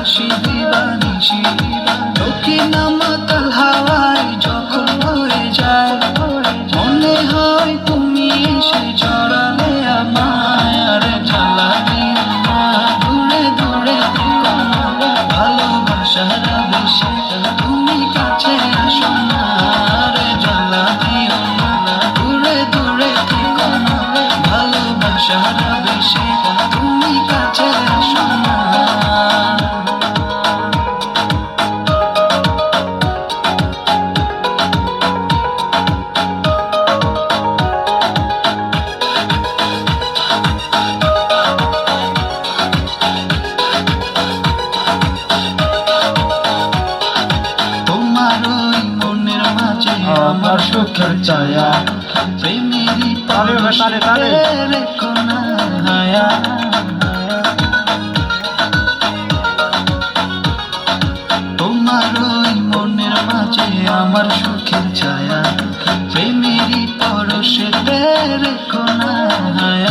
ভালোবাসি দিবানিশি দক্ষিণ মাতাল হাওয়ায় যখন হয়ে যায় মনে হয় তুমি এসে জড়ালে আমায় আর জ্বালা দিও না দূরে দূরে থেকো না ভালোবাসার বেশি তুমি কাছে আসো না আর জ্বালা দিও না দূরে দূরে থেকো না ভালোবাসার বেশি তুমি কাছে আসো না। আমার সুখের ছায়া প্রেমেরই রেখো না হায়া তোমার ওই মনের মাঝে আমার সুখের ছায়া প্রেমেরই পরশে রেখো না হায়া।